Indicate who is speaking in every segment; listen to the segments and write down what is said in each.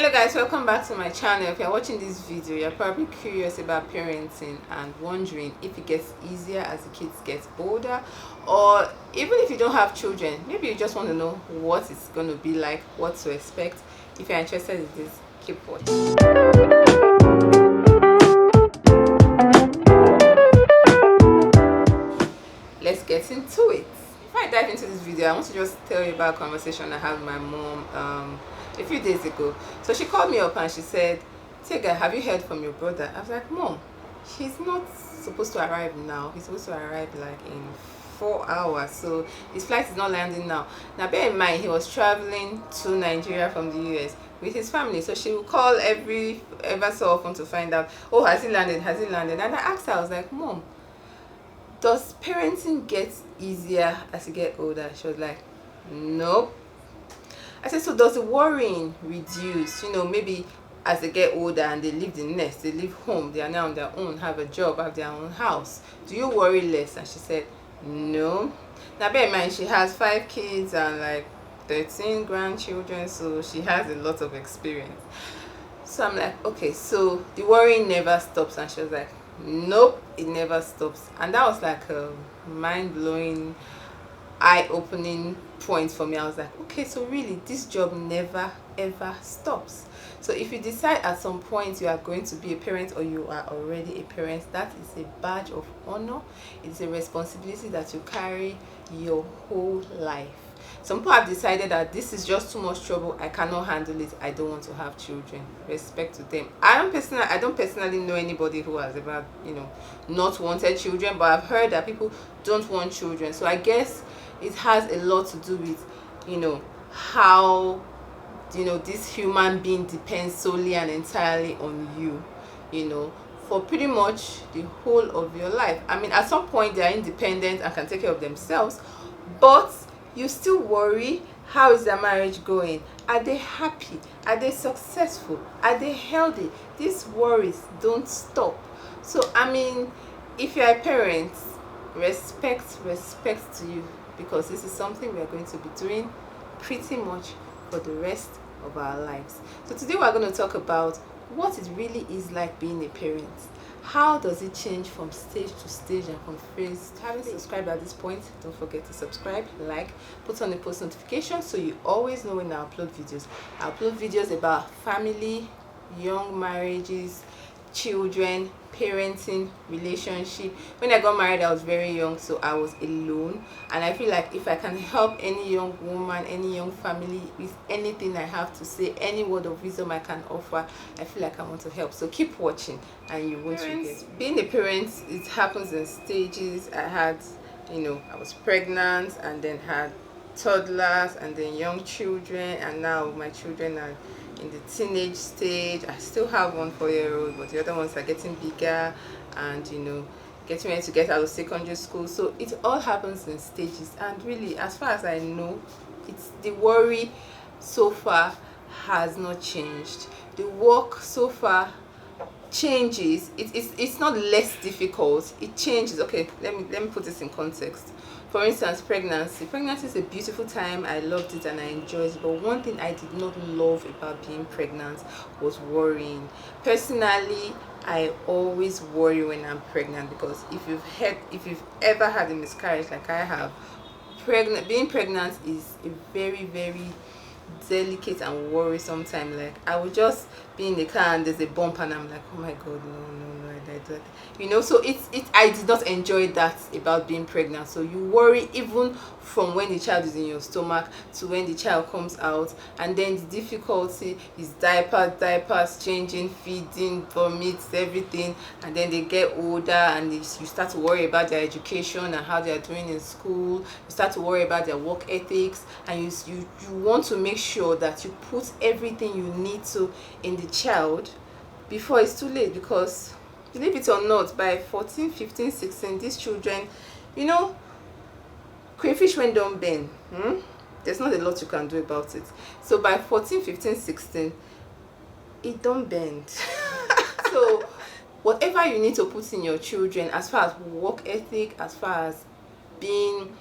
Speaker 1: Hello guys, welcome back to my channel. If you're watching this video, you're probably curious about parenting and wondering if it gets easier as the kids get older, or even if you don't have children, maybe you just want to know what it's going to be like, what to expect. If you're interested in this, keep watching. Let's get into it. Before I dive into this video, I want to just tell you about a conversation I had with my mom a few days ago. So she called me up and she said, Tega, have you heard from your brother? I was like, Mom, he's not supposed to arrive now. He's supposed to arrive like in 4 hours. So his flight is not landing now. Now bear in mind, he was traveling to Nigeria from the US with his family. So she will call ever so often to find out, oh, has he landed? Has he landed? And I asked her, I was like, Mom, does parenting get easier as you get older? She was like, nope. I said, so does the worrying reduce? Maybe as they get older and they leave the nest, they leave home, they are now on their own, have a job, have their own house. Do you worry less? And she said, no. Now bear in mind, she has 5 kids and like 13 grandchildren, so she has a lot of experience. So I'm like, okay, so the worrying never stops. And she was like, nope, it never stops. And that was like a mind-blowing, eye-opening point for me. I was like, okay, so really this job never ever stops. So if you decide at some point you are going to be a parent, or you are already a parent, that is a badge of honor. It's a responsibility that you carry your whole life. Some people have decided that this is just too much trouble, I cannot handle it, I don't want to have children. Respect to them. I don't personally know anybody who has ever not wanted children, but I've heard that people don't want children. So I guess it has a lot to do with how this human being depends solely and entirely on you for pretty much the whole of your life. I mean, at some point they are independent and can take care of themselves, but you still worry, how is their marriage going? Are they happy? Are they successful? Are they healthy? These worries don't stop. So I mean, if you're a parent, respect to you, because this is something we are going to be doing pretty much for the rest of our lives. So today we're going to talk about what it really is like being a parent. How does it change from stage to stage and from phase to phase? Haven't subscribed at this point, don't forget to subscribe, like, put on the post notification so you always know when I upload videos. I upload videos about family, young marriages, children, parenting, relationship. When I got married, I was very young, so I was alone, and I feel like if I can help any young woman, any young family with anything I have to say, any word of wisdom I can offer, I feel like I want to help. So keep watching and you won't forget. Being a parent, it happens in stages. I was pregnant and then had toddlers and then young children, and now my children are in the teenage stage. I still have one 4-year-old, but the other ones are getting bigger and getting ready to get out of secondary school. So it all happens in stages, and really, as far as I know, it's the worry so far has not changed. The work so far changes. It's not less difficult, it changes. Okay, let me put this in context. For instance, pregnancy is a beautiful time. I loved it and I enjoyed it, but one thing I did not love about being pregnant was worrying. Personally, I always worry when I'm pregnant, because if you've ever had a miscarriage like I have, being pregnant is a very, very delicate and worrisome time. Like, I would just be in the car and there's a bump and I'm like, oh my god, no, I don't. So I did not enjoy that about being pregnant. So you worry even from when the child is in your stomach to when the child comes out, and then the difficulty is diapers changing, feeding, vomits, everything. And then they get older and you start to worry about their education and how they are doing in school. You start to worry about their work ethics, and you want to make sure that you put everything you need to in the child before it's too late. Because believe it or not, by 14, 15, 16, these children, crayfish when don't bend, there's not a lot you can do about it. So by 14, 15, 16, it don't bend. So whatever you need to put in your children, as far as work ethic, as far as being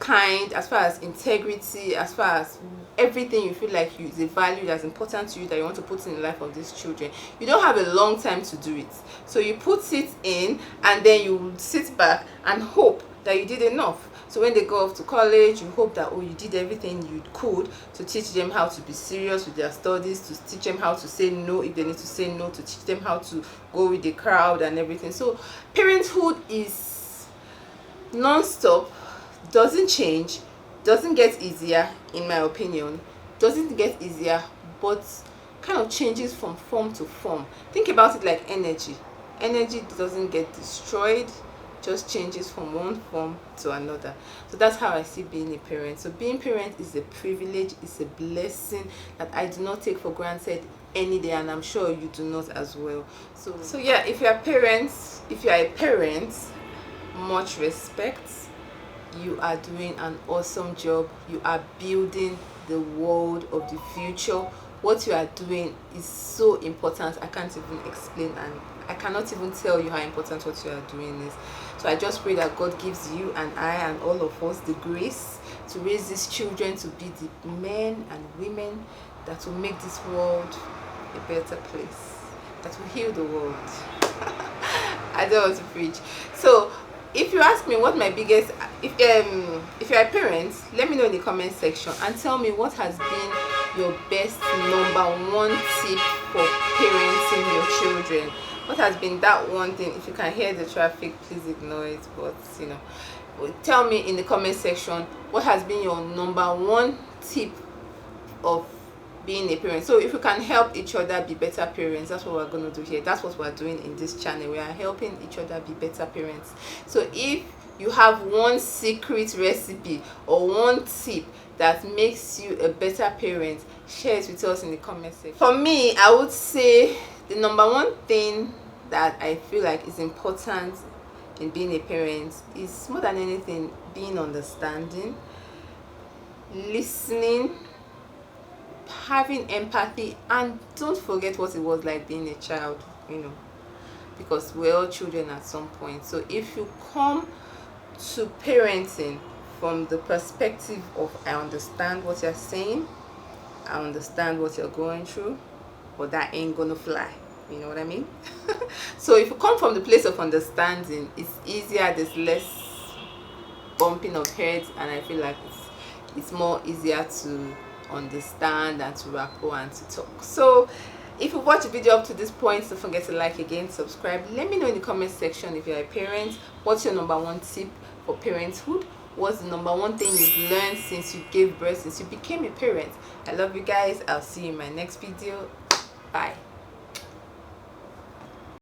Speaker 1: kind, as far as integrity, as far as everything you feel like is a value that's important to you that you want to put in the life of these children, you don't have a long time to do it. So you put it in, and then you sit back and hope that you did enough. So when they go off to college, you hope that, oh, you did everything you could to teach them how to be serious with their studies, to teach them how to say no if they need to say no, to teach them how to go with the crowd and everything. So parenthood is non-stop, doesn't change, doesn't get easier, in my opinion, doesn't get easier, but kind of changes from form to form. Think about it like energy. Energy doesn't get destroyed, just changes from one form to another. So that's how I see being a parent. So being parent is a privilege, it's a blessing that I do not take for granted any day, and I'm sure you do not as well. So yeah, if you are a parent, much respect. You are doing an awesome job. You are building the world of the future. What you are doing is so important. I can't even explain, and I cannot even tell you how important what you are doing is. So I just pray that God gives you and I and all of us the grace to raise these children to be the men and women that will make this world a better place, that will heal the world. I don't want to preach. So if you ask me what my biggest, if you're a parent, let me know in the comment section and tell me what has been your best #1 tip for parenting your children. What has been that one thing? If you can hear the traffic, please ignore it, but you know, tell me in the comment section what has been your #1 tip of being a parent. So if we can help each other be better parents, that's what we're going to do here. That's what we're doing in this channel. We are helping each other be better parents. So if you have one secret recipe or one tip that makes you a better parent, share it with us in the comment section. For me, I would say the #1 thing that I feel like is important in being a parent is, more than anything, being understanding, listening, having empathy, and don't forget what it was like being a child, you know, because we're all children at some point. So if you come to parenting from the perspective of, I understand what you're saying, I understand what you're going through, but that ain't gonna fly, you know what I mean? So if you come from the place of understanding, it's easier, there's less bumping of heads, and I feel like it's more easier to understand and to rapport and to talk. So if you watch the video up to this point, don't forget to like again, subscribe. Let me know in the comment section, if you're a parent, what's your #1 tip for parenthood? What's the #1 thing you've learned since you gave birth, since you became a parent? I love you guys. I'll see you in my next video. Bye.